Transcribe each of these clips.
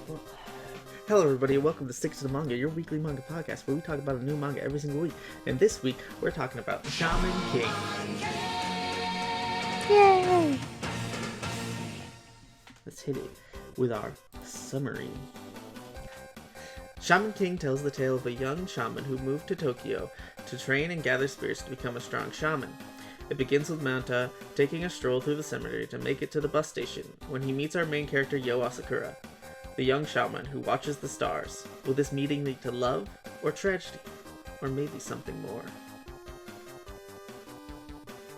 Well, hello everybody and welcome to Stick to the Manga, your weekly manga podcast where we talk about a new manga every single week. And this week we're talking about Shaman King. Yay! Let's hit it with our summary. Shaman King tells the tale of a young shaman who moved to Tokyo to train and gather spirits to become a strong shaman. It begins with Manta taking a stroll through the cemetery to make it to the bus station when he meets our main character Yo Asakura, the young shaman who watches the stars. Will this meeting lead to love or tragedy? Or maybe something more?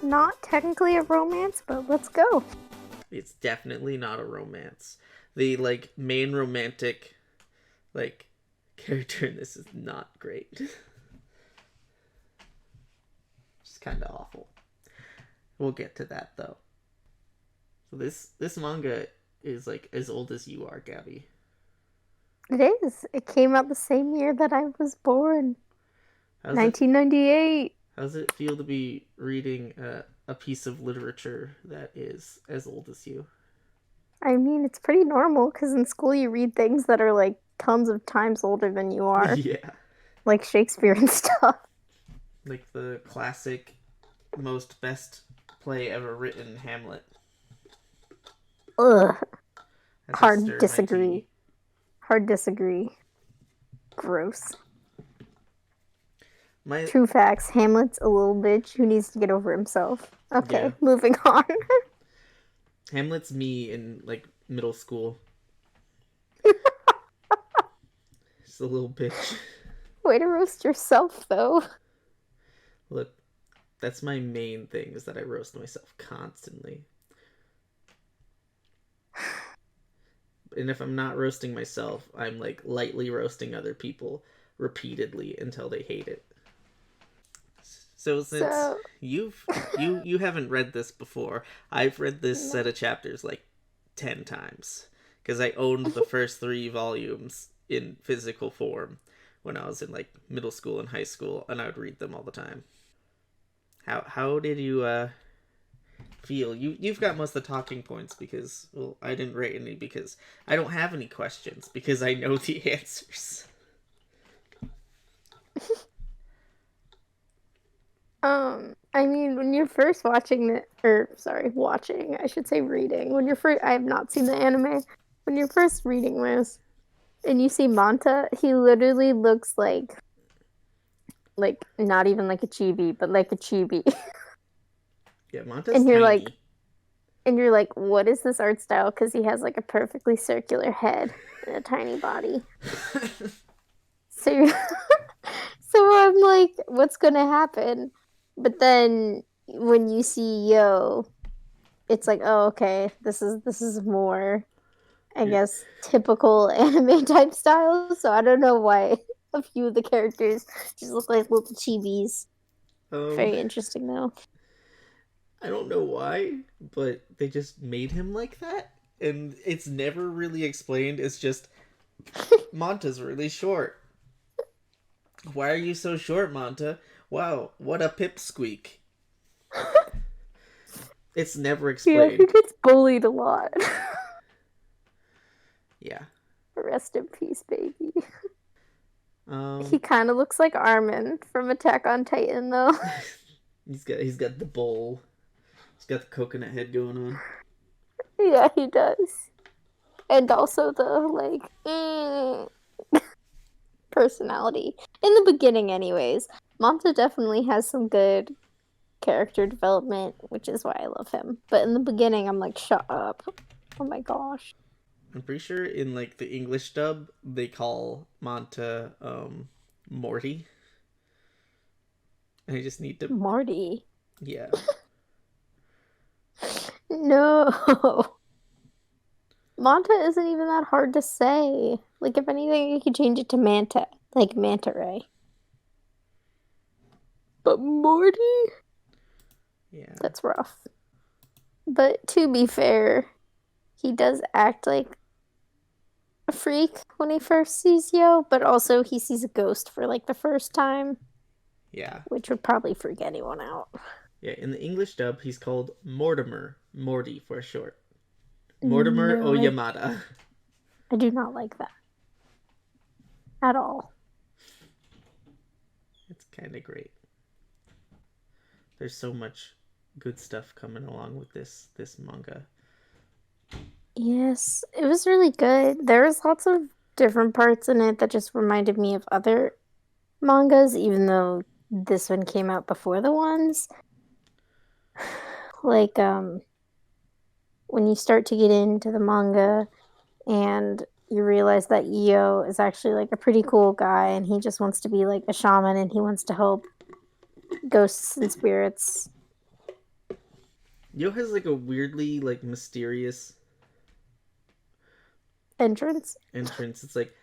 Not technically a romance, but let's go. It's definitely not a romance. The, main romantic, character in this is not great. Just kinda awful. We'll get to that, though. So this manga is, as old as you are, Gabi. It is. It came out the same year that I was born. 1998. How does it feel to be reading a piece of literature that is as old as you? I mean, it's pretty normal, because in school you read things that are, tons of times older than you are. Yeah. Like Shakespeare and stuff. Like the classic, best play ever written, Hamlet. Ugh. That's Hard disagree. Hard disagree. Gross. True facts. Hamlet's a little bitch who needs to get over himself. Okay, yeah. Moving on. Hamlet's me in, middle school. Just a little bitch. Way to roast yourself, though. Look, that's my main thing, is that I roast myself constantly. And if I'm not roasting myself, I'm, lightly roasting other people repeatedly until they hate it. So since you haven't read this before, I've read this set of chapters 10 times. Because I owned the first 3 volumes in physical form when I was in middle school and high school, and I would read them all the time. How did you feel? You've got most of the talking points because, well, I didn't write any because I don't have any questions because I know the answers. I mean, when you're first reading, when you're first, I have not seen the anime. When you're first reading this, and you see Manta, he literally looks like not even like a chibi, but like a chibi. Yeah, Manta's tiny. And you're like, what is this art style? Because he has a perfectly circular head and a tiny body. So I'm like, what's gonna happen? But then when you see Yo, it's like, oh, okay, this is more, I guess, typical anime type style. So I don't know why a few of the characters just look like little chibis. Very interesting, though. I don't know why, but they just made him like that, and it's never really explained. It's just Manta's really short. Why are you so short, Manta? Wow, what a pipsqueak. It's never explained. Yeah, he gets bullied a lot. Yeah. Rest in peace, baby. He kind of looks like Armin from Attack on Titan, though. He's got the bowl. He's got the coconut head going on. Yeah, he does. And also the, personality. In the beginning, anyways. Manta definitely has some good character development, which is why I love him. But in the beginning, I'm like, shut up. Oh my gosh. I'm pretty sure in, the English dub, they call Manta, Morty. I just need to... Morty? Yeah. No. Manta isn't even that hard to say. If anything, you could change it to Manta. Like Manta Ray. But Morty? Yeah. That's rough. But to be fair, he does act like a freak when he first sees Yo, but also he sees a ghost for the first time. Yeah. Which would probably freak anyone out. Yeah, in the English dub, he's called Mortimer. Morty for short. Mortimer Oyamada. I do not like that at all. It's kind of great. There's so much good stuff coming along with this manga. Yes, it was really good. There was lots of different parts in it that just reminded me of other mangas, even though this one came out before the ones. Like, when you start to get into the manga and you realize that Io is actually like a pretty cool guy and he just wants to be like a shaman and he wants to help ghosts and spirits. Yo has like a weirdly like mysterious Entrance. entrance. It's like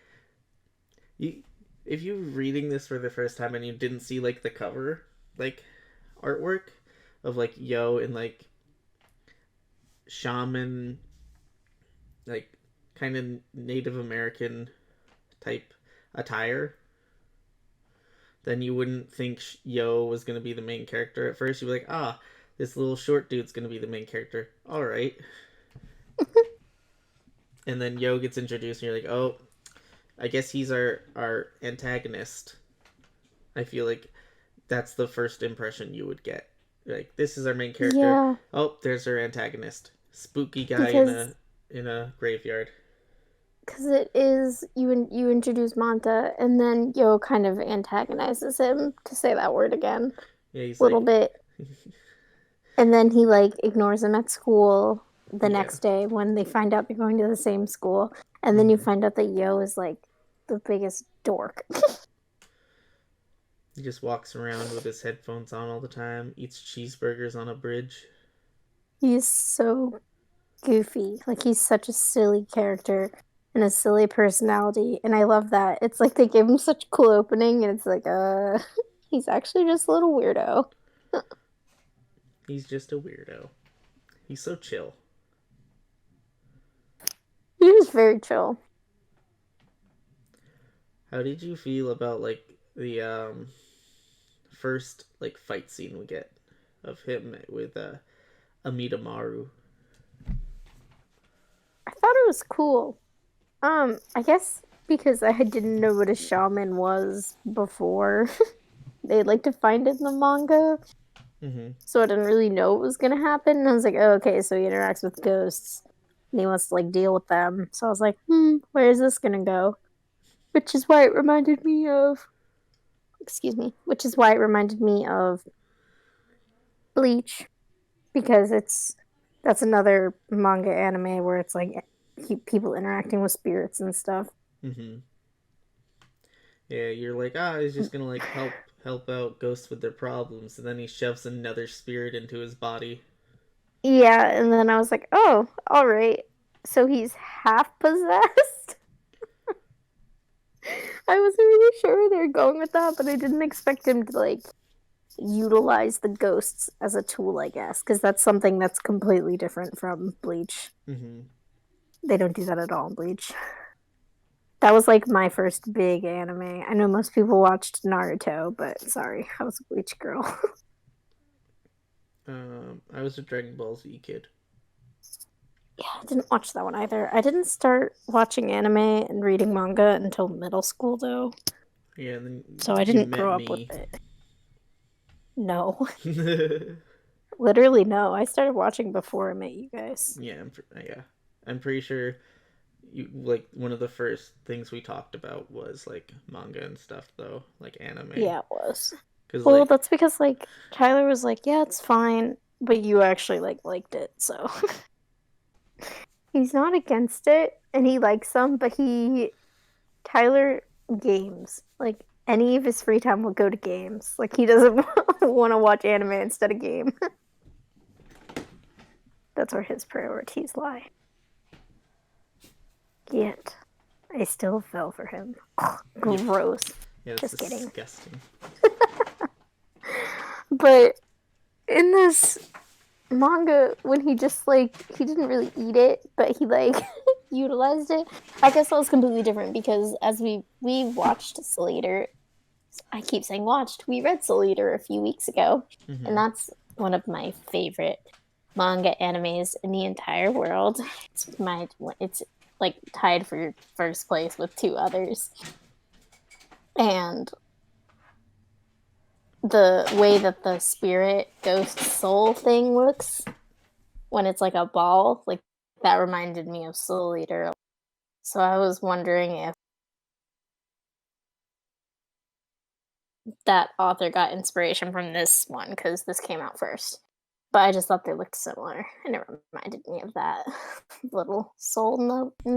you if you're reading this for the first time and you didn't see like the cover like artwork of like Yo in like shaman like kind of Native American type attire, then you wouldn't think Yo was going to be the main character at first. You'd be like, ah, this little short dude's going to be the main character. All right. And then Yo gets introduced, and you're like, oh, I guess he's our antagonist. I feel like that's the first impression you would get. Like, this is our main character. Yeah, Oh, there's our antagonist. Spooky guy because in a graveyard. it is you introduce Manta and then Yo kind of antagonizes him to say that word again Yeah, he's a little like, bit. And then he like ignores him at school the yeah. next day when they find out they're going to the same school. And then you Mm-hmm. find out that Yo is like the biggest dork. He just walks around with his headphones on all the time, eats cheeseburgers on a bridge. He's so goofy. Like he's such a silly character and a silly personality. And I love that. It's like they gave him such a cool opening and it's like he's actually just a little weirdo. He's just a weirdo. He's so chill. He was very chill. How did you feel about like the first like fight scene we get of him with Amidamaru? I thought it was cool. I guess because I didn't know what a shaman was before. They like to find it in the manga, Mm-hmm. so I didn't really know what was gonna happen. And I was like, oh, okay, so he interacts with ghosts and he wants to like deal with them. So I was like, where is this gonna go? Which is why it reminded me of excuse me, which is why it reminded me of Bleach because that's another manga anime where it's like people interacting with spirits and stuff. Mm-hmm. Yeah, you're like, he's just gonna like help out ghosts with their problems, and then he shoves another spirit into his body. Yeah, and then I was like, oh, all right. So he's half possessed? I wasn't really sure where they were going with that, but I didn't expect him to like utilize the ghosts as a tool, I guess, because that's something that's completely different from Bleach. Mm-hmm. They don't do that at all in Bleach. That was like my first big anime. I know most people watched Naruto, but sorry, I was a Bleach girl. I was a Dragon Ball Z kid. Yeah, I didn't watch that one either. I didn't start watching anime and reading manga until middle school, though. Yeah, and then So I you didn't met grow up with me. it. No. Literally, no. I started watching before I met you guys. Yeah, I'm pretty sure you like one of the first things we talked about was like manga and stuff though, like anime. Yeah, it was. Because Well, like that's because like Tyler was like, "Yeah, it's fine," but you actually like liked it, so he's not against it, and he likes them. But Tyler games like any of his free time will go to games. Like he doesn't want to watch anime instead of game. That's where his priorities lie. Yet, I still fell for him. Gross. yeah, that's Just kidding. disgusting. But in this manga, when he just like he didn't really eat it, but he like utilized it. I guess that was completely different because as we watched Soul Eater, I keep saying watched. We read Soul Eater a few weeks ago, and Mm-hmm. that's one of my favorite manga animes in the entire world. It's like tied for first place with 2 others. And the way that the spirit ghost soul thing looks when it's like a ball, like that reminded me of Soul Eater. So I was wondering if that author got inspiration from this one because this came out first. But I just thought they looked similar, and it reminded me of that little soul note. Do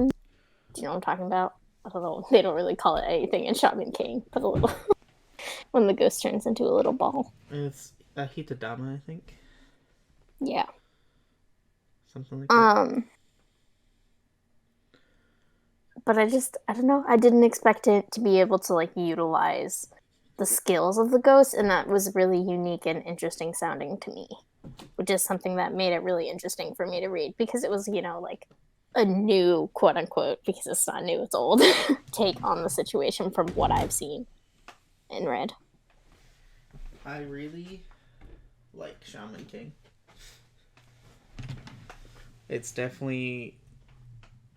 you know what I'm talking about? I don't know. They don't really call it anything in Shaman King, but a little when the ghost turns into a little ball. It's Hitodama, I think. Yeah. Something like that. But I don't know. I didn't expect it to be able to like utilize the skills of the ghost, and that was really unique and interesting sounding to me, which is something that made it really interesting for me to read because it was, like a new quote unquote, because it's not new, it's old, take on the situation from what I've seen and read. I really like Shaman King. It's definitely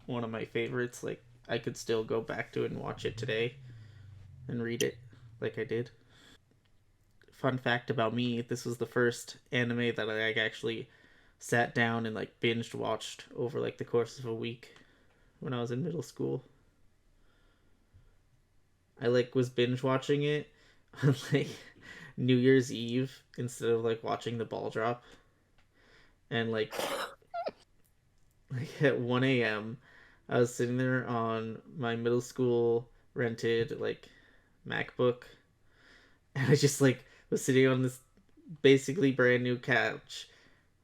one of my favorites. Like, I could still go back to it and watch it today and read it like I did. Fun fact about me, this was the first anime that I actually sat down and like binged watched over like the course of a week when I was in middle school. I like was binge watching it on like New Year's Eve instead of like watching the ball drop. And like at 1 a.m. I was sitting there on my middle school rented like MacBook, and I just like was sitting on this basically brand new couch,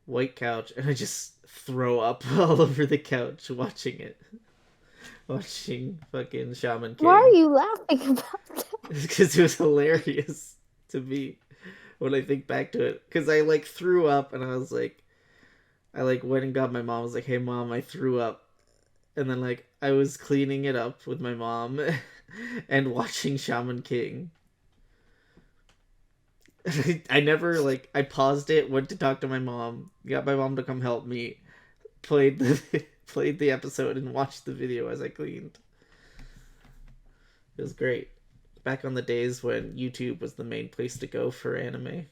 white couch, and I just throw up all over the couch watching it. Watching fucking Shaman Why are King. you laughing about that? Because it was hilarious to me when I think back to it. Because I like threw up and I was like, I like went and got my mom. I was like, hey mom, I threw up. And then like I was cleaning it up with my mom and watching Shaman King. I never like I paused it, went to talk to my mom, got my mom to come help me, played the played the episode and watched the video as I cleaned. It was great. Back on the days when YouTube was the main place to go for anime.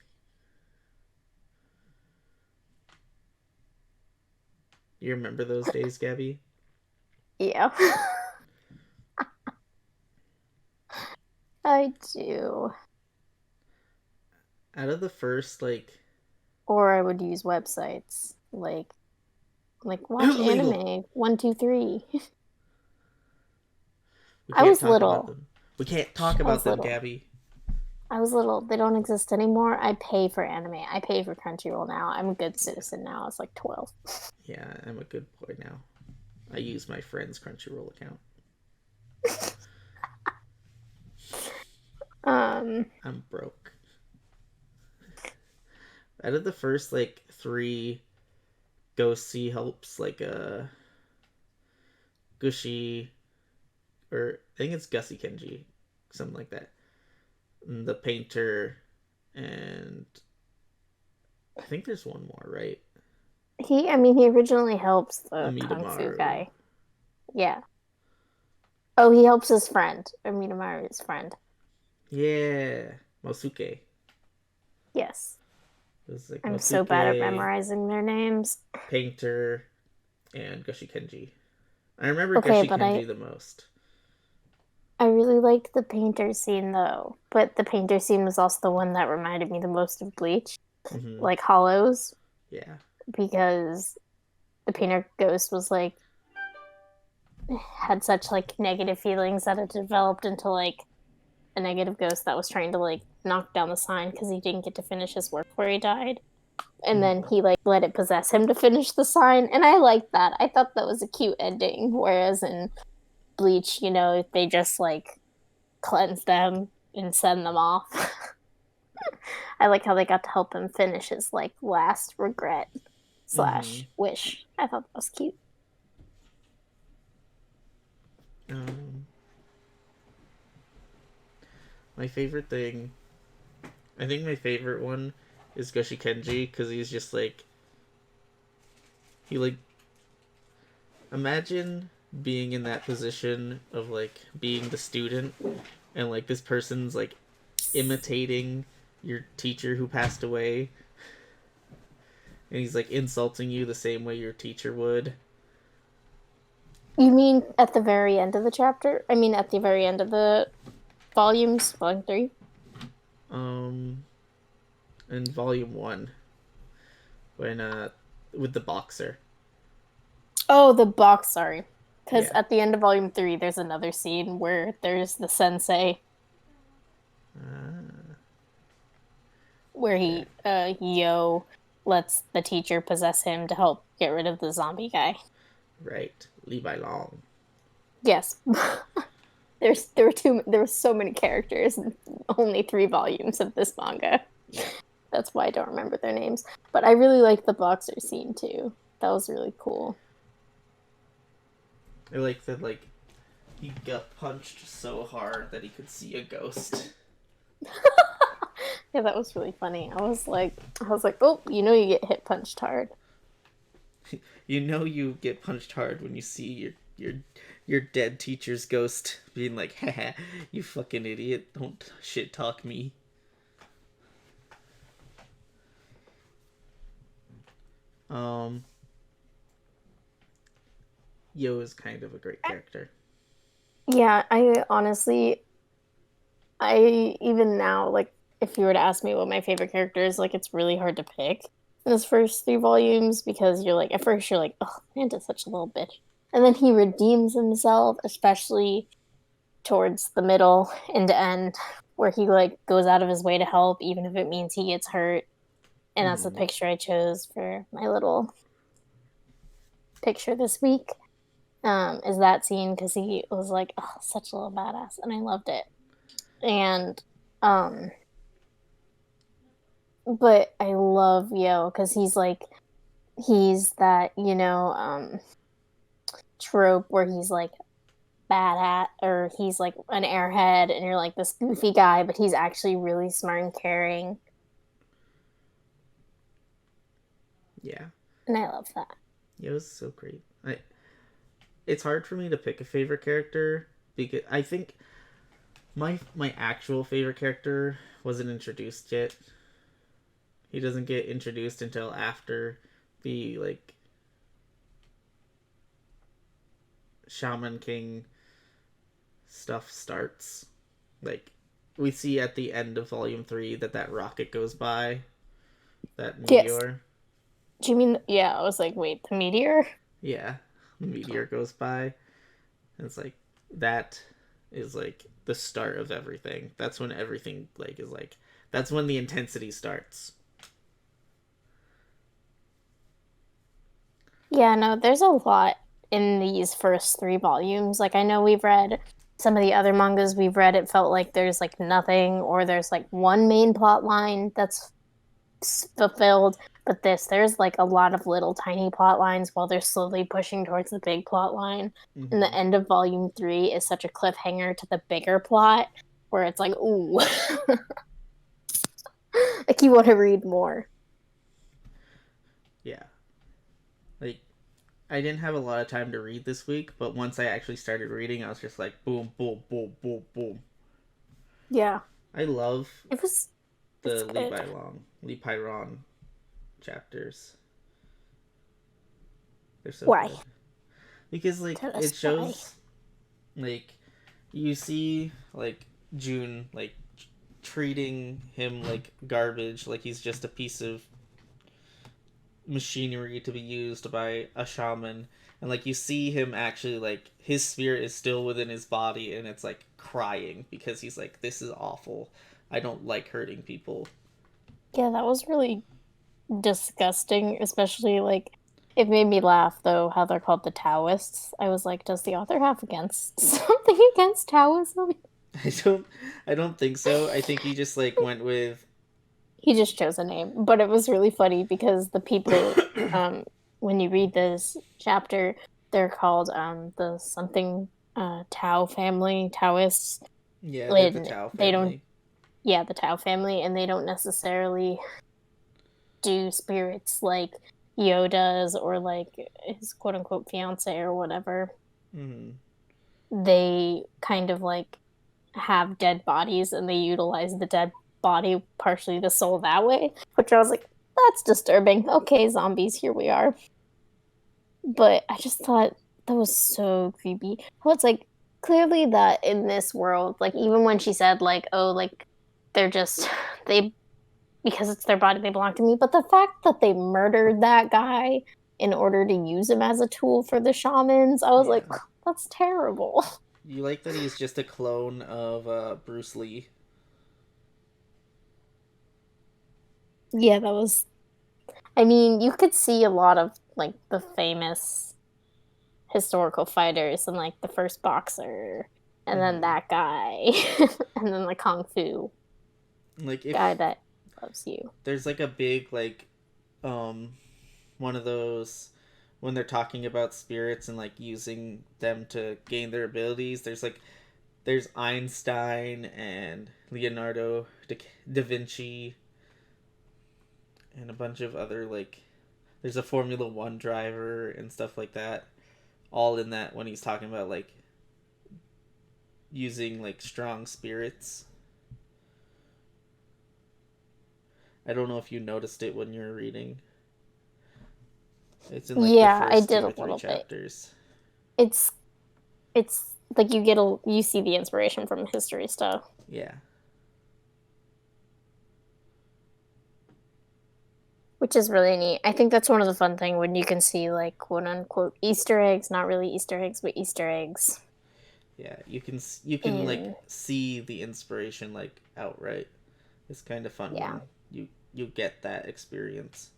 You remember those days, Gabby? Yeah. I do. Out of the first like Or I would use websites like watch illegal. anime 123. We I can't was talk about little. them. We can't talk I about was them, little. Gabby. I was little. They don't exist anymore. I pay for anime. I pay for Crunchyroll now. I'm a good Yeah. citizen now. It's like 12. Yeah, I'm a good boy now. I use my friend's Crunchyroll account. Um, I'm broke. Out of the first like 3 ghosty helps, like Gushi, or I think it's Gussie Kenji, something like that. And the painter, and I think there's one more, right? he originally helps the kung fu Amidamaru. guy. Yeah. Oh, he helps his friend, Amidamaru's friend. Yeah, Mosuke. Yes. It was like I'm so bad at Mosuke, memorizing their names. painter, and Gushi Kenji. I remember Okay, Gushi but Kenji the most. I really liked the painter scene though. But the painter scene was also the one that reminded me the most of Bleach, Mm-hmm. like Hollows, Yeah. because the painter ghost was like had such like negative feelings that it developed into like a negative ghost that was trying to like knock down the sign because he didn't get to finish his work where he died. And Mm-hmm. then he like let it possess him to finish the sign. And I liked that. I thought that was a cute ending. Whereas in Bleach, they just like cleanse them and send them off. I like how they got to help him finish his like last regret Mm-hmm. slash wish. I thought that was cute. Um, my favorite thing, I think my favorite one is Gushi Kenji, because he's just like, he like, imagine being in that position of like being the student, and like this person's like imitating your teacher who passed away, and he's like insulting you the same way your teacher would. You mean at the very end of the chapter? I mean, at the very end of the volumes, volume 3? Um, in volume 1, when with the boxer. Oh, the box, sorry. Because Yeah. at the end of volume 3, there's another scene where there's the sensei Ah, where yeah. Yo lets the teacher possess him to help get rid of the zombie guy. Right. Levi Long. Yes. There were so many characters and only 3 volumes of this manga. Yeah. That's why I don't remember their names. But I really like the boxer scene too. That was really cool. I like that like he got punched so hard that he could see a ghost. Yeah, that was really funny. I was like, oh, you know you get hit punched hard. You know you get punched hard when you see your dead teacher's ghost being like, haha, you fucking idiot, don't shit talk me. Um Yo is kind of a great character. Yeah, I honestly, I even now, like, if you were to ask me what my favorite character is, like, it's really hard to pick in his first 3 volumes because you're like, at first you're like, oh, Panda's such a little bitch. And then he redeems himself, especially towards the middle and end, where he, like, goes out of his way to help, even if it means he gets hurt. And that's the Mm-hmm. picture I chose for my little picture this week. Is that scene because he was like, oh, such a little badass, and I loved it. And um, but I love Yo because he's that trope where he's like bad at or he's like an airhead and you're like this goofy guy, but he's actually really smart and caring, Yeah. and I love that. It was so great. It's hard for me to pick a favorite character because I think my actual favorite character wasn't introduced yet. He doesn't get introduced until after the like Shaman King stuff starts. Like we see at the end of volume 3 that rocket goes by, that Yes. meteor. Do you mean? Yeah, I was like, wait, the meteor? Yeah, the meteor goes by. And it's like that is like the start of everything. That's when everything like is like that's when the intensity starts. Yeah, no, there's a lot in these first 3 volumes. Like, I know we've read some of the other mangas we've read, it felt like there's like nothing, or there's like one main plot line that's fulfilled. But there's like a lot of little tiny plot lines while they're slowly pushing towards the big plot line. And the Mm-hmm. end of volume 3 is such a cliffhanger to the bigger plot where it's like, ooh, like you want to read more. Yeah, like I didn't have a lot of time to read this week, but once I actually started reading, I was just like boom, boom, boom, boom, boom. Yeah, I love it was, it's the good. Lee Pyron chapters. They're so Why? good because like Tell it us why. shows like you see like June like treating him like garbage, like he's just a piece of machinery to be used by a shaman. And like you see him actually like his spirit is still within his body and it's like crying because he's like, this is awful. I don't like hurting people. Yeah, that was really disgusting, especially like it made me laugh though how they're called the Taoists. I was like, does the author have against something against Taoism? I don't I don't think so. I think he just like went with He just chose a name, but it was really funny because the people, when you read this chapter, they're called the something Tao family, Taoists. yeah, they're the And Tao they don't, family. yeah, the Tao family, and they don't necessarily do spirits like Yo does or like his quote unquote fiance or whatever. Mm-hmm. they kind of like have dead bodies and they utilize the dead body partially the soul that way, which I was like, that's disturbing. Okay, zombies, here we are. But I just thought that was so creepy. Well, it's like clearly that in this world, like even when she said like, oh, like they're just they because it's their body, they belong to me. But the fact that they murdered that guy in order to use him as a tool for the shamans, I was like, Yeah. that's terrible. You like that he's just a clone of Bruce Lee? Yeah, that was. I mean, you could see a lot of like the famous historical fighters and like the first boxer and then Mm-hmm. that guy and then the kung fu Like guy if that loves you. there's like a big like um one of those when they're talking about spirits and like using them to gain their abilities, there's Einstein and da Vinci and a bunch of other like there's a Formula 1 driver and stuff like that all in that when he's talking about like using like strong spirits. I don't know if you noticed it when you were reading. It's in like the Yeah, I first did two a or three little bit. chapters. It's like you see the inspiration from history stuff, Yeah. which is really neat. I think that's one of the fun thing when you can see like quote unquote Easter eggs, not really Easter eggs, but Easter eggs Yeah, you can like in see the inspiration like outright. It's kind of fun yeah. when you get that experience.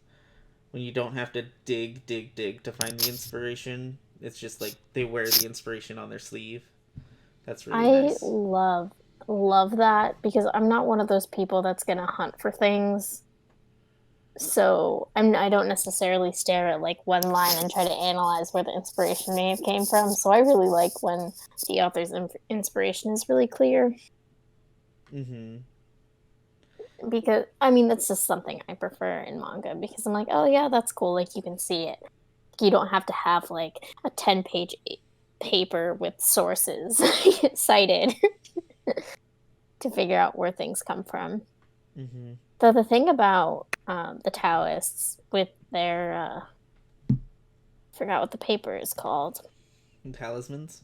When you don't have to dig to find the inspiration. It's just like they wear the inspiration on their sleeve. That's really I nice. love that because I'm not one of those people that's gonna hunt for things. So I don't necessarily stare at like one line and try to analyze where the inspiration may have came from. So I really like when the author's inspiration is really clear Mm-hmm. because I mean that's just something I prefer in manga because I'm like, oh yeah, that's cool. Like you can see it. You don't have to have like a 10-page paper with sources cited to figure out where things come from. Mm-hmm. So the thing about the Taoists with their forgot what the paper is called. And talismans.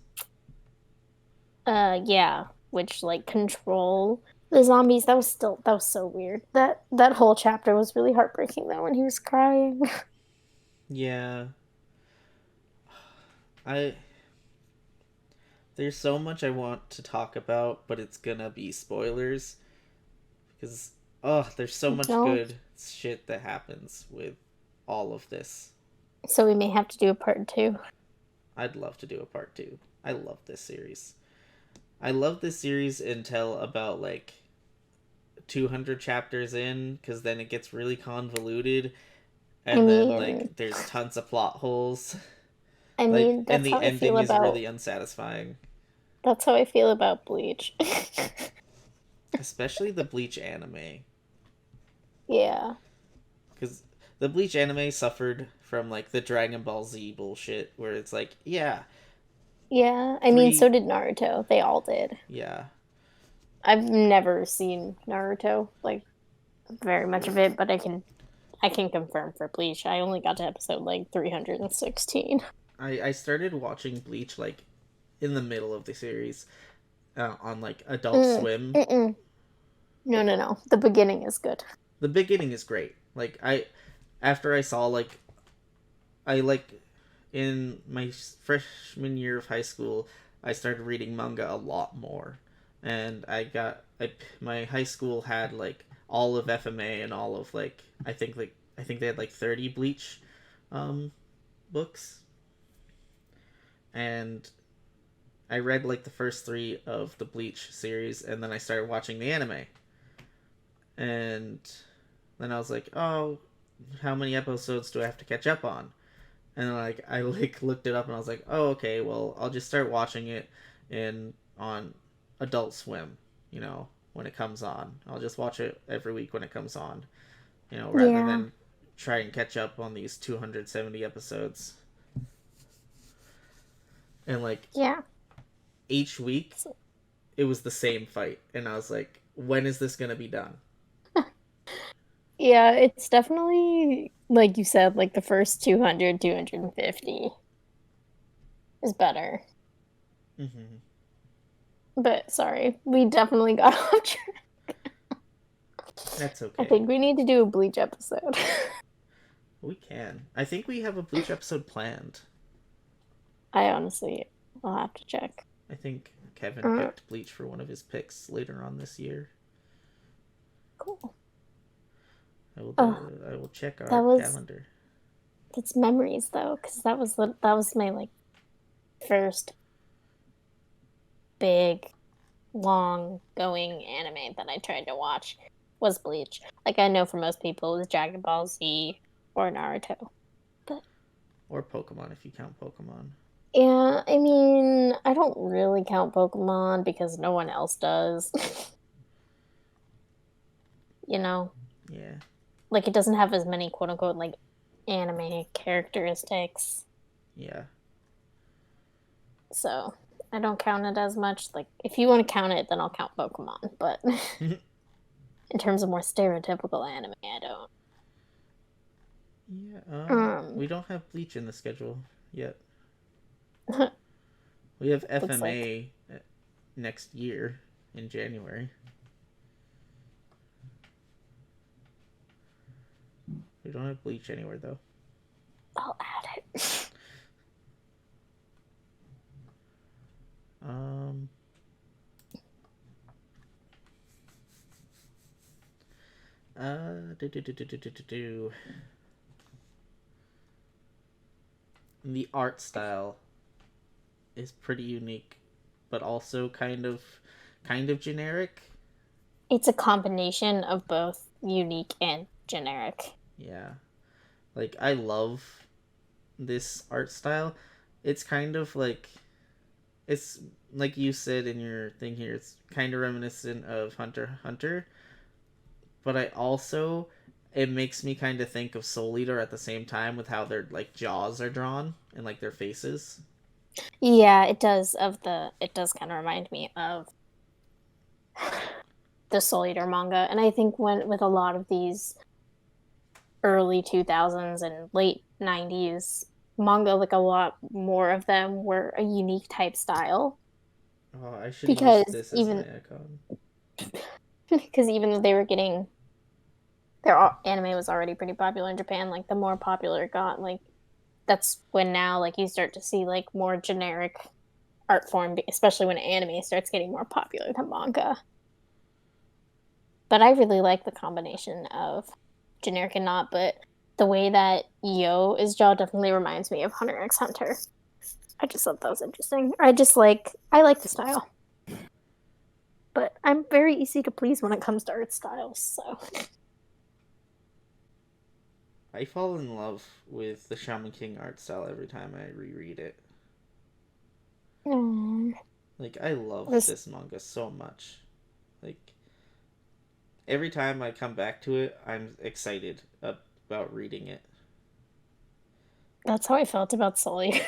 Yeah, which like control the zombies. That was so weird. That whole chapter was really heartbreaking though when he was crying. Yeah. I there's so much I want to talk about, but it's gonna be spoilers because there's so much No, good shit that happens with all of this. so we may have to do a part two. I'd love to do a part 2. I love this series. I love this series until about like 200 chapters in cuz then it gets really convoluted I and then mean, like there's tons of plot holes. I Like mean and that's the how I feel ending is about really unsatisfying, that's how I feel about Bleach. especially the Bleach anime. Yeah. Because the Bleach anime suffered from like the Dragon Ball Z bullshit, where it's like, yeah, Yeah, I mean, so three, did Naruto. They all did. yeah, I've never seen Naruto, like very much of it, but I can confirm for Bleach. I only got to episode like 316. I started watching Bleach like in the middle of the series on like Adult Mm, Swim. mm-mm. No, no, no. The beginning is good. The beginning is great. Like after I saw like I like in my freshman year of high school, I started reading manga a lot more, and my high school had like all of FMA and all of like I think they had like 30 Bleach um, books, and I read like the first three of the Bleach series, and then I started watching the anime, and then I was like, oh, how many episodes do I have to catch up on? And like I like looked it up and I was like, oh okay, well I'll just start watching it in on Adult Swim, when it comes on. I'll just watch it every week when it comes on, rather Yeah. than try and catch up on these 270 episodes. And like Yeah. each week it was the same fight, and I was like, when is this gonna be done? Yeah, it's definitely, like you said, like the first 200, 250 is better. Mm-hmm. But sorry, we definitely got off track. That's I okay. think we need to do a Bleach episode. We can. I think we have a Bleach episode planned. I honestly, I'll have to check. I think Kevin Uh, picked Bleach for one of his picks later on this year. cool. I will. Oh, I will check that our was calendar. that's memories though, because that was my like first big long going anime that I tried to watch was Bleach. Like I know for most people it was Dragon Ball Z or Naruto. But Or Pokemon if you count Pokemon. yeah, I mean, I don't really count Pokemon because no one else does. You know, Yeah. like it doesn't have as many quote unquote like anime characteristics. Yeah. So I don't count it as much. Like if you want to count it, then I'll count Pokemon. But in terms of more stereotypical anime, I don't. Yeah. Um, We don't have Bleach in the schedule yet. We have looks like FMA next year in January. We don't have Bleach anywhere though. I'll add it. Um. Do. The art style is pretty unique, but also kind of generic. It's a combination of both unique and generic. Yeah. Like I love this art style. It's kind of like it's like you said in your thing here, it's kind of reminiscent of Hunter x Hunter, but I also it makes me kind of think of Soul Eater at the same time with how their like jaws are drawn and like their faces. Yeah, it does. It does kind of remind me of the Soul Eater manga, and I think when with a lot of these early 2000s and late 90s manga, like a lot more of them were a unique type style Oh, I should use because this as my even icon. because even though they were getting their anime was already pretty popular in Japan, like the more popular it got, like that's when now like you start to see like more generic art form, especially when anime starts getting more popular than manga. But I really like the combination of generic and not. But the way that Yo is drawn definitely reminds me of Hunter x Hunter. I just thought that was interesting. I like the style, but I'm very easy to please when it comes to art styles. So I fall in love with the Shaman King art style every time I reread it. mm, Like I love this this manga so much. Like every time I come back to it, I'm excited about reading it. that's how I felt about Sully.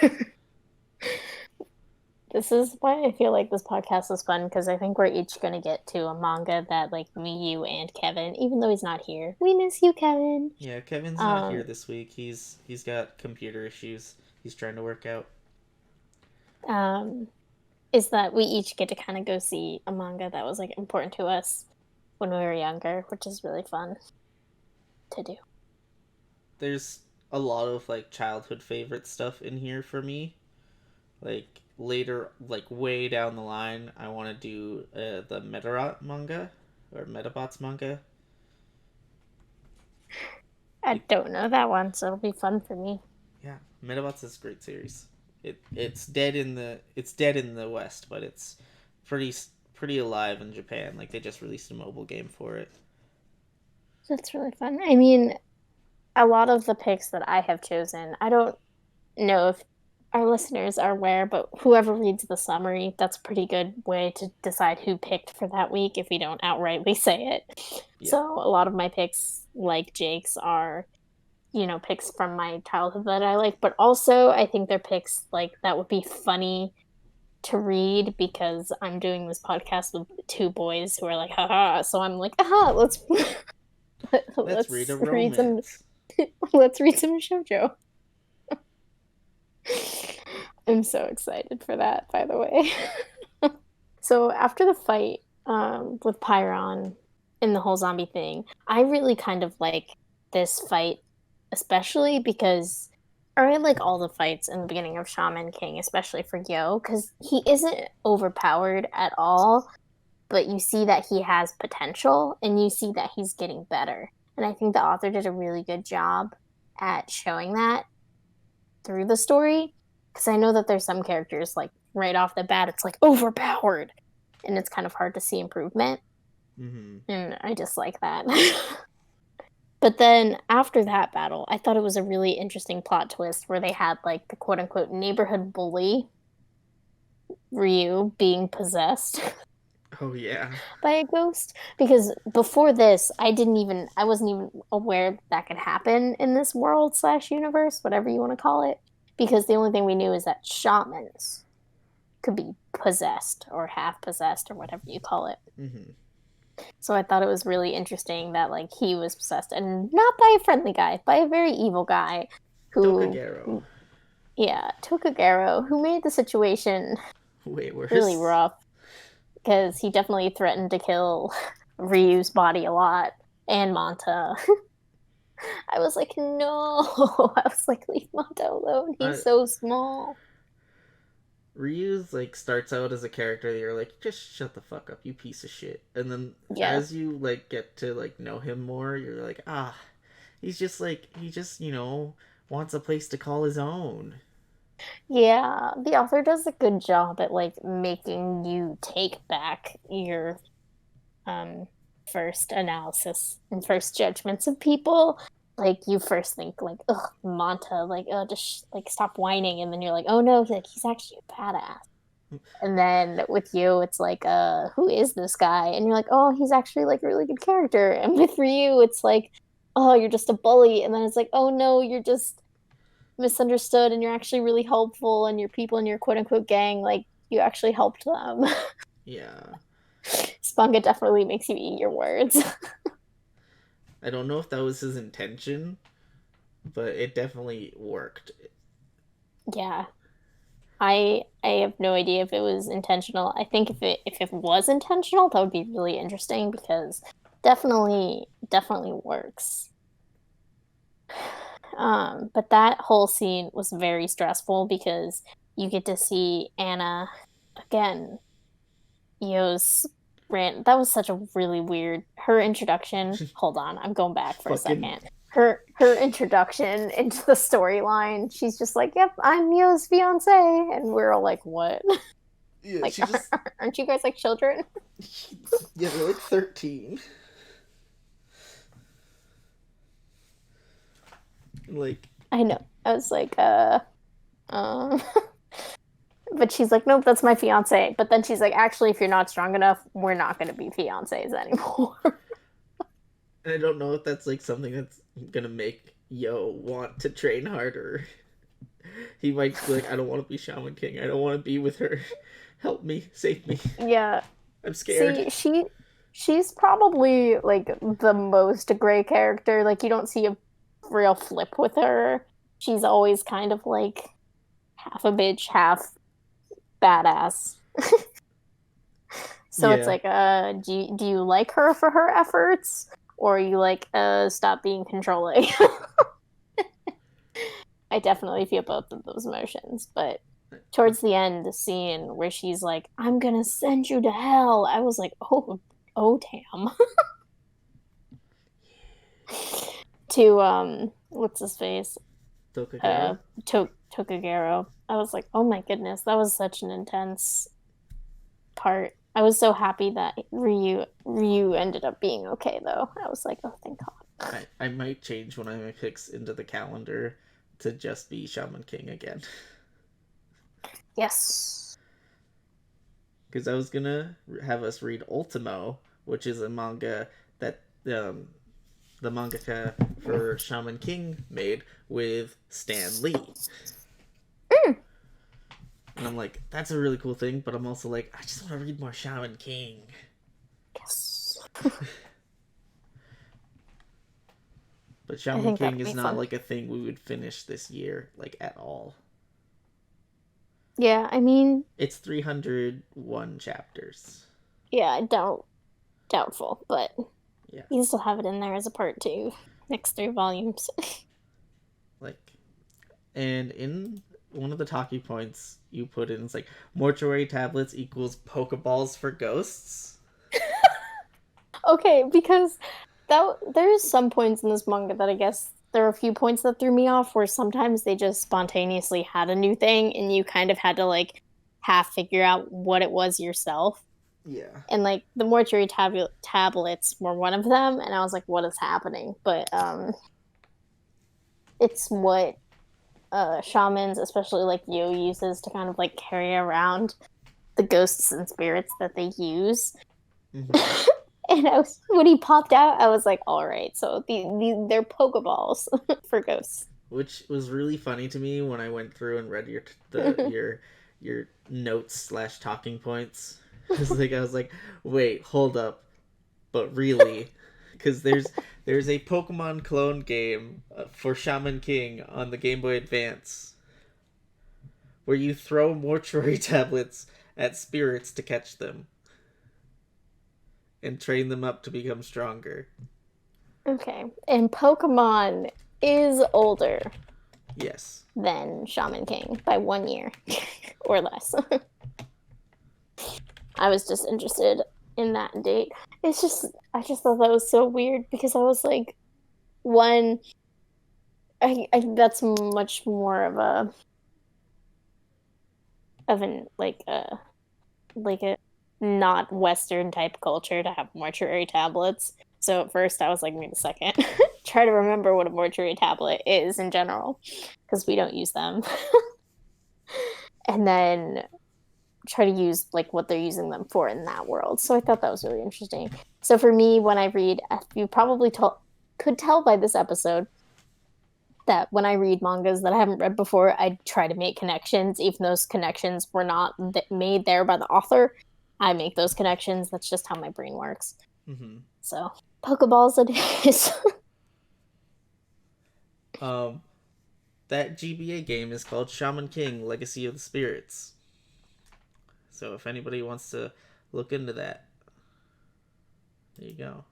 This is why I feel like this podcast is fun because I think we're each going to get to a manga that like me, you, and Kevin, even though he's not here. We miss you, Kevin. Yeah, Kevin's not here Um, this week. He's got computer issues. He's trying to work out. um, is that we each get to kind of go see a manga that was like important to us when we were younger, which is really fun to do. There's a lot of like childhood favorite stuff in here for me. Like later, like way down the line, I want to do the Medarot manga or Metabots manga. I don't know that one, so it'll be fun for me. Yeah, Metabots is a great series. It's dead in the West, but it's pretty pretty alive in Japan. Like they just released a mobile game for it. That's really fun. I mean, a lot of the picks that I have chosen, I don't know if our listeners are aware, but whoever reads the summary, that's a pretty good way to decide who picked for that week if we don't outrightly say it. Yeah, So a lot of my picks, like Jake's, are picks from my childhood that I like, but also I think they're picks like that would be funny to read because I'm doing this podcast with two boys who are like, haha. So I'm like, aha, Let's read a read some romance. let's read some shoujo. I'm so excited for that, by the way. So after the fight with Pyron and the whole zombie thing, I really kind of like this fight, especially because I like all the fights in the beginning of Shaman King, especially for Yo, because he isn't overpowered at all, but you see that he has potential and you see that he's getting better. And I think the author did a really good job at showing that through the story. Because I know that there's some characters, like right off the bat, it's like overpowered and it's kind of hard to see improvement. Mm-hmm. And I just like that. But then after that battle, I thought it was a really interesting plot twist where they had like the quote unquote neighborhood bully Ryu being possessed Oh yeah. by a ghost. Because before this, I wasn't even aware that could happen in this world slash universe, whatever you want to call it. Because the only thing we knew is that shamans could be possessed or half possessed or whatever you call it. Mm-hmm. So I thought it was really interesting that like he was possessed and not by a friendly guy, by a very evil guy who Tokagero. yeah, Tokagero, who made the situation Way really worse. rough because he definitely threatened to kill Ryu's body a lot and Manta. I was like, no. I was like, leave Manta alone. He's so small. Ryu's like starts out as a character that you're like, just shut the fuck up, you piece of shit. And then Yeah. as you like get to like know him more, you're like, he's just like he just, wants a place to call his own. Yeah, the author does a good job at like making you take back your um first analysis and first judgments of people. Like you first think like, ugh, Manta, like, oh, just like stop whining, and then you're like, oh no, he's actually a badass. And then with you, it's like, who is this guy? And you're like, oh, he's actually like a really good character. And with Ryu, it's like, oh, you're just a bully. And then it's like, oh no, you're just misunderstood and you're actually really helpful and your people in your quote unquote gang, like you actually helped them. Yeah. Spanga definitely makes you eat your words. I don't know if that was his intention, but it definitely worked. Yeah. I have no idea if it was intentional. I think if it was intentional, that would be really interesting because definitely works. But that whole scene was very stressful because you get to see Anna again. Yo's rant. That was such a really weird her introduction. Hold on, I'm going back for a Fucking second. Her introduction into the storyline. She's just like, "Yep, I'm Yo's fiance," and we're all like, "What? yeah, Like, she just aren't you guys like children?" yeah, they're like 13. Like I know. I was like, um. But she's like, nope, that's my fiance. But then she's like, actually, if you're not strong enough, we're not going to be fiancés anymore. I don't know if that's like something that's gonna make Yo want to train harder. He might be like, I don't want to be Shaman King. I don't want to be with her. Help me, save me. Yeah. I'm scared. See, she's probably like the most gray character. Like you don't see a real flip with her. She's always kind of like half a bitch, half badass. So it's Yeah, like, do you like her for her efforts? Or are you like, stop being controlling? I definitely feel both of those emotions, but towards the end, the scene where she's like, "I'm gonna send you to hell," I was like, "Oh, damn." To what's his face? Tokagero. Uh, Tokagero. I was like, "Oh my goodness, that was such an intense part." I was so happy that Ryu ended up being okay though. I was like, "Oh, thank God." I might change one of my picks into the calendar to just be Shaman King again. Yes. Because I was gonna have us read Ultimo, which is a manga that the mangaka for Shaman King made with Stan Lee. Mm. And I'm like, that's a really cool thing, but I'm also like, I just want to read more Shaman King. Yes. But Shaman King is not like a thing we would finish this year, like at all. Yeah, I mean, it's 301 chapters. Yeah, doubtful, but yeah, you can still have it in there as a part 2, next 3 volumes. like, and in one of the talking points you put in, it's like mortuary tablets equals Pokeballs for ghosts. Okay, because there's some points in this manga that I guess there are a few points that threw me off where sometimes they just spontaneously had a new thing and you kind of had to like half figure out what it was yourself. Yeah. And like the mortuary tablets were one of them, and I was like, what is happening? But it's what shamans, especially like Yo, uses to kind of like carry around the ghosts and spirits that they use. Mm-hmm. And when he popped out, I was like, all right, so they're Pokeballs for ghosts. Which was really funny to me when I went through and read your notes slash talking points. I was like, wait, hold up, but really, because there's a Pokemon clone game for Shaman King on the Game Boy Advance where you throw mortuary tablets at spirits to catch them and train them up to become stronger. Okay, and Pokemon is older. Yes. Than Shaman King by 1 year or less. I was just interested in that date. I just thought that was so weird because I was like, one, that's much more of an like a not Western type culture to have mortuary tablets. So at first I was like, wait a second, try to remember what a mortuary tablet is in general because we don't use them. And then try to use like what they're using them for in that world. So I thought that was really interesting. So for me, when I read, you probably could tell by this episode that when I read mangas that I haven't read before, I try to make connections, even those connections were not made there by the author. I make those connections. That's just how my brain works. Mm-hmm. So Pokeballs it is. That GBA game is called Shaman King: Legacy of the Spirits. So if anybody wants to look into that, there you go.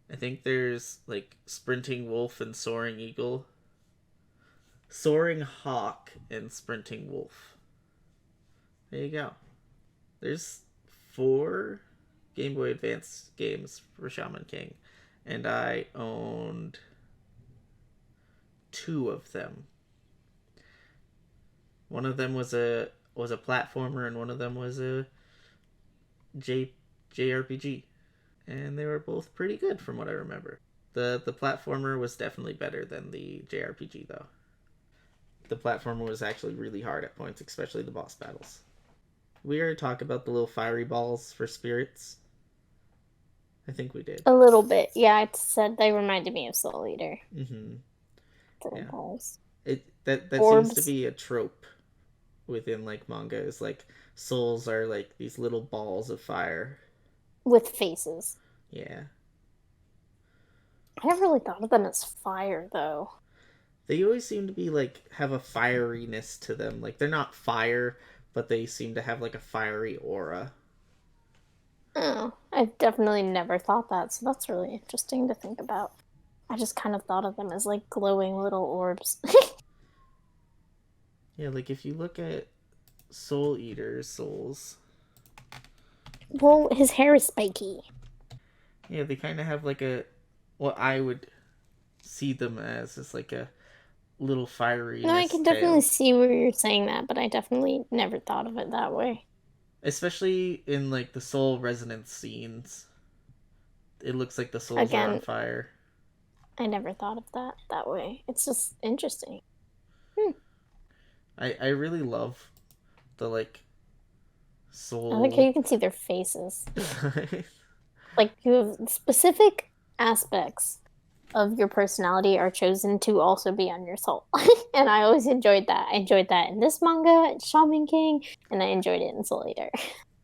I think there's like Sprinting Wolf and Soaring Eagle. Soaring Hawk and Sprinting Wolf. There you go. There's 4 Game Boy Advance games for Shaman King, and I owned 2 of them. One of them was a platformer, and one of them was a JRPG, and they were both pretty good from what I remember. The platformer was definitely better than the JRPG though. The platformer was actually really hard at points, especially the boss battles. We already talked about the little fiery balls for spirits. I think we did. A little bit. Yeah, I said they reminded me of Soul Eater. Mm-hmm. Little balls. That Orbs. seems to be a trope within like manga, is like souls are like these little balls of fire. With faces. Yeah. I never really thought of them as fire though. They always seem to be like have a fieriness to them. Like they're not fire, but they seem to have like a fiery aura. Oh, I've definitely never thought that, so that's really interesting to think about. I just kind of thought of them as like glowing little orbs. Yeah, like if you look at Soul Eater's souls. Well, his hair is spiky. Yeah, they kind of have like a, what I would see them as is like a little fiery. No, I can definitely see where you're saying that, but I definitely never thought of it that way. Especially in like the soul resonance scenes, it looks like the souls are on fire. I never thought of that way. It's just interesting. I really love the like soul. I like how you can see their faces. Like you have specific aspects of your personality are chosen to also be on your soul. And I always enjoyed that. I enjoyed that in this manga, Shaman King, and I enjoyed it in Soul Eater.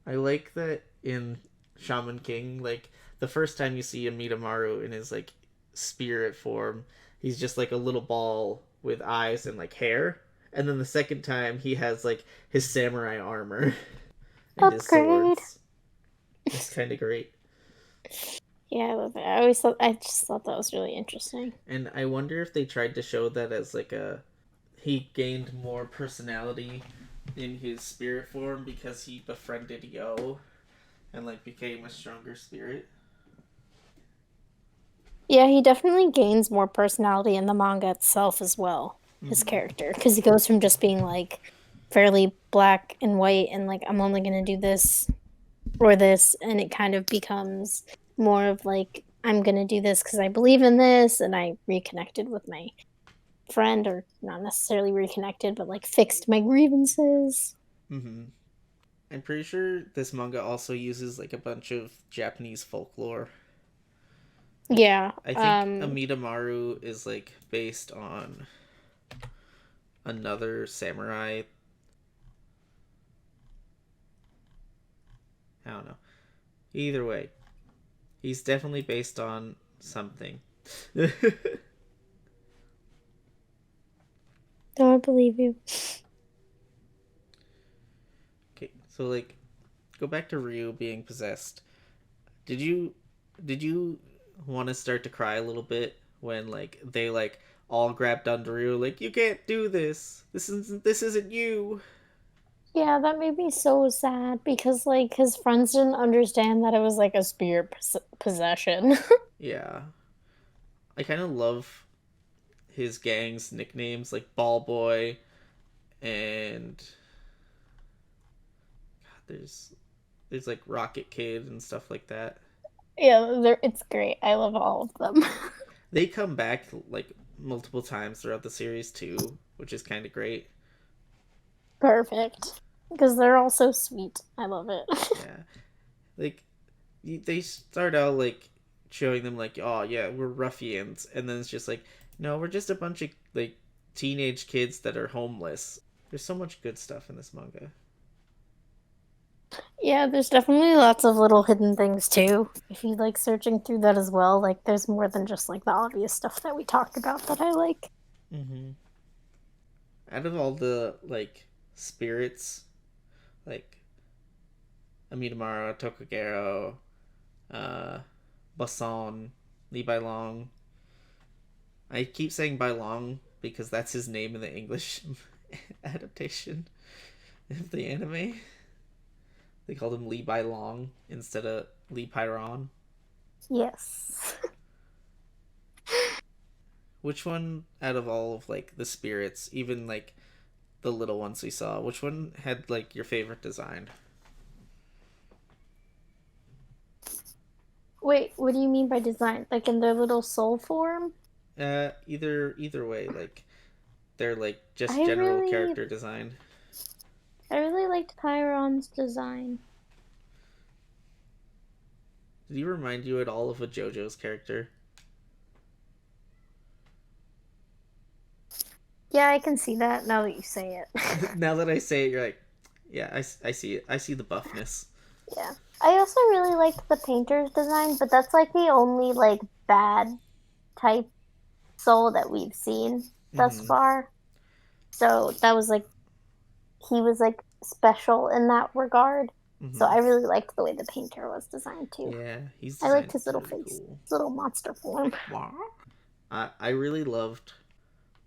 I like that in Shaman King, like the first time you see Amidamaru in his like spirit form, he's just like a little ball with eyes and like hair. And then the second time he has like his samurai armor and his Upgrade. swords. It's kind of great. Yeah, I love it. I just thought that was really interesting. And I wonder if they tried to show that as like a he gained more personality in his spirit form because he befriended Yo and like became a stronger spirit. Yeah, he definitely gains more personality in the manga itself as well, his Mm-hmm. character, because he goes from just being like fairly black and white and like I'm only gonna do this or this, and it kind of becomes more of like I'm gonna do this because I believe in this, and I reconnected with my friend, or not necessarily reconnected, but like fixed my grievances. Mm-hmm. I'm pretty sure this manga also uses like a bunch of Japanese folklore. Like Yeah. I think Amidamaru is like based on another samurai. I don't know. Either way, he's definitely based on something. Don't believe you. Okay, so like go back to Ryu being possessed. Did you did you want to start to cry a little bit when like they like all grabbed onto Ryu like you can't do this. This isn't you. Yeah, that made me so sad because like his friends didn't understand that it was like a spirit possession. Yeah. I kind of love his gang's nicknames like Ball Boy and God, there's like Rocket Kid and stuff like that. Yeah, it's great. I love all of them. They come back like multiple times throughout the series too, which is kind of great. Perfect. Because they're all so sweet. I love it. Yeah. Like they start out like showing them like, oh yeah, we're ruffians, and then it's just like, no, we're just a bunch of like teenage kids that are homeless. There's so much good stuff in this manga. Yeah, there's definitely lots of little hidden things too. If you like searching through that as well, like there's more than just like the obvious stuff that we talked about that I like. Mm-hmm. Out of all the like spirits, like Amidamara, Tokagero, uh, Bason, Li Bailong. I keep saying Bailong because that's his name in the English adaptation of the anime. They called him Li Bailong instead of Li Pyron. Yes. Which one out of all of like the spirits, even like the little ones we saw, which one had like your favorite design? Wait, what do you mean by design? Like in their little soul form? Either way, like they're like just I general really character design. I really liked Chiron's design. Did he remind you at all of a JoJo's character? Yeah, I can see that now that you say it. Now that I say it, you're like, yeah, I see it. I see the buffness. Yeah. I also really liked the painter's design, but that's like the only like bad type soul that we've seen thus Mm-hmm. far. So that was like he was like special in that regard. So Mm-hmm. I really liked the way the painter was designed too. Yeah, he's I liked designed his little really face, cool. his little monster form. Wow. I really loved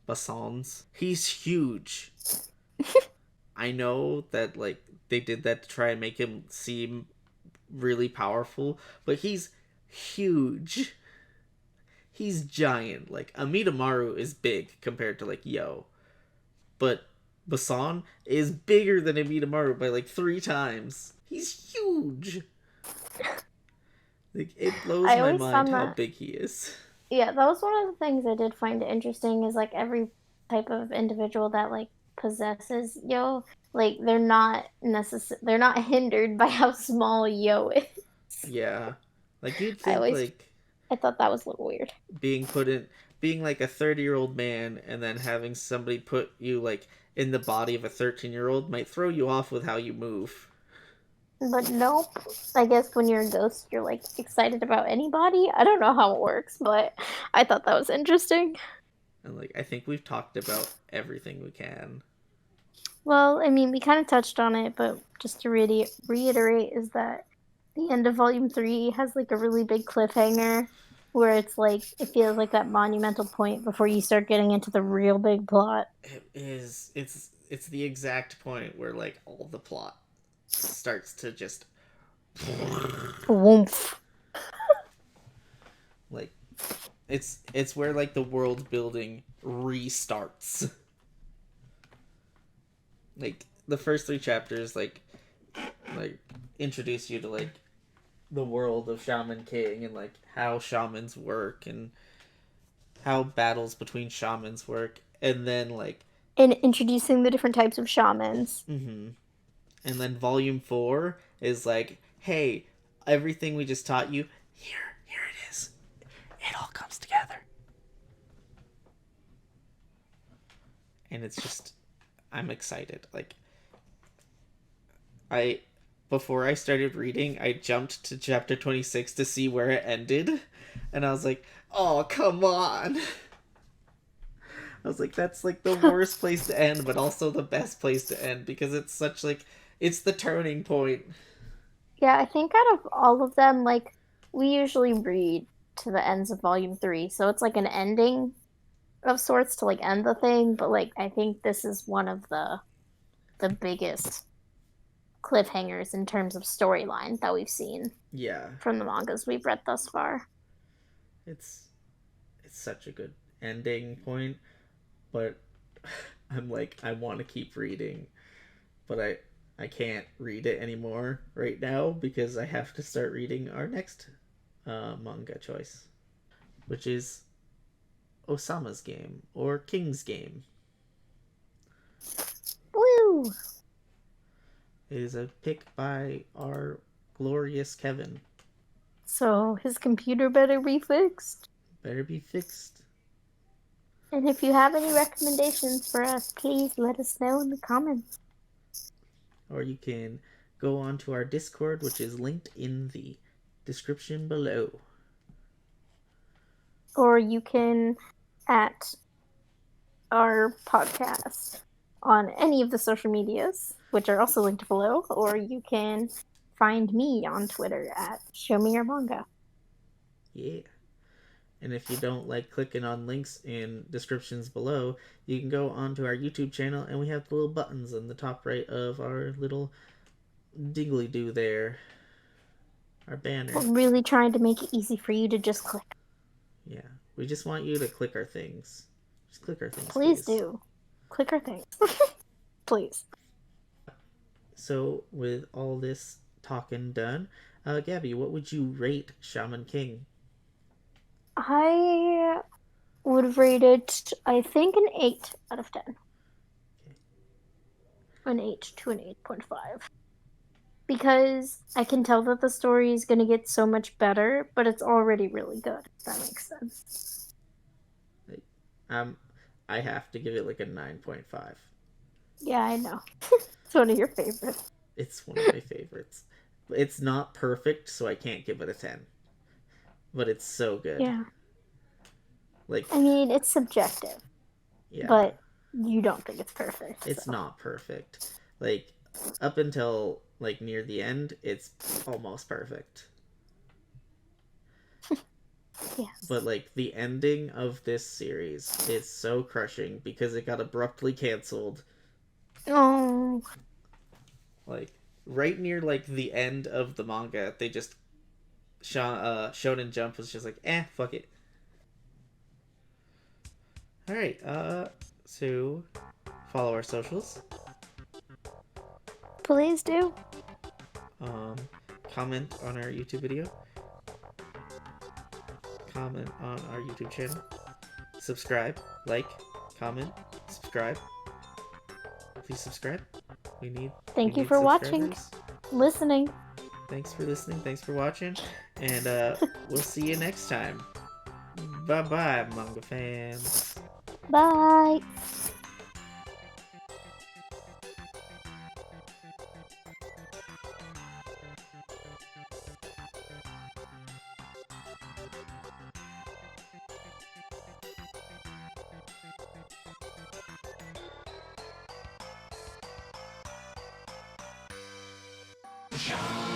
Bassan's. He's huge. I know that like they did that to try and make him seem really powerful, but he's huge. He's giant. Like Amidamaru is big compared to like Yo, but Bassan is bigger than Amidamaru by like 3 times. He's huge. Like it blows I my always mind found how that, big he is. yeah, that was one of the things I did find interesting is like every type of individual that like possesses Yo, like they're not hindered by how small Yo is. Yeah, like you'd I think always like I thought that was a little weird. Being put in, being like a 30-year-old man, and then having somebody put you like in the body of a 13-year-old might throw you off with how you move. But nope. I guess when you're a ghost, you're like excited about anybody. I don't know how it works, but I thought that was interesting. And like I think we've talked about everything we can. Well, I mean, we kind of touched on it, but just to reiterate, is that the end of Volume 3 has like a really big cliffhanger where it's like, it feels like that monumental point before you start getting into the real big plot. It is. It's the exact point where like all the plot starts to just Woomph. like it's where like the world building restarts. Like the first three chapters like introduce you to like the world of Shaman King and like how shamans work and how battles between shamans work, and then like And introducing the different types of shamans. mm-hmm. And then volume 4 is like, hey, everything we just taught you, here it is. It all comes together. And it's just, I'm excited. Like, I, before I started reading, I jumped to chapter 26 to see where it ended. And I was like, oh, come on. I was like, that's like the worst place to end, but also the best place to end because it's such like, it's the turning point. Yeah, I think out of all of them, like, we usually read to the ends of Volume 3, so it's like an ending of sorts to like end the thing, but like I think this is one of the biggest cliffhangers in terms of storyline that we've seen Yeah. from the mangas we've read thus far. It's it's such a good ending point, but I'm like I want to keep reading, but I can't read it anymore right now because I have to start reading our next manga choice, which is Osama's Game or King's Game. Woo! It is a pick by our glorious Kevin. So his computer better be fixed. Better be fixed. And if you have any recommendations for us, please let us know in the comments. Or you can go on to our Discord, which is linked in the description below. Or you can at our podcast on any of the social medias, which are also linked below, or you can find me on Twitter at Show Me Your Manga. Yeah. And if you don't like clicking on links in descriptions below, you can go onto our YouTube channel and we have the little buttons in the top right of our little diggly do there. Our banner. We're really trying to make it easy for you to just click. Yeah. We just want you to click our things. Just click our things, please. Please do. Click our things. Please. So, with all this talking done, Gabi, what would you rate Shaman King? I would rate it, I think, an 8 out of 10. Okay. An 8 to an 8.5. Because I can tell that the story is going to get so much better, but it's already really good, if that makes sense. I have to give it like a 9.5. Yeah, I know. It's one of your favorites. It's one of my favorites. It's not perfect, so I can't give it a 10. But it's so good. Yeah. Like, I mean, it's subjective. Yeah. But you don't think it's perfect. It's not perfect. Like, up until like near the end, it's almost perfect. Yes. But like the ending of this series is so crushing because it got abruptly canceled. Oh. Like right near like the end of the manga, they just Shonen Jump was just like, fuck it. All right, so follow our socials. Please do. Comment on our YouTube video. Comment on our YouTube channel. Subscribe, like, comment, subscribe. Please subscribe. Thank you for watching, listening. thanks for listening. Thanks for watching. And we'll see you next time. Bye-bye, manga fans. Bye. Shaman.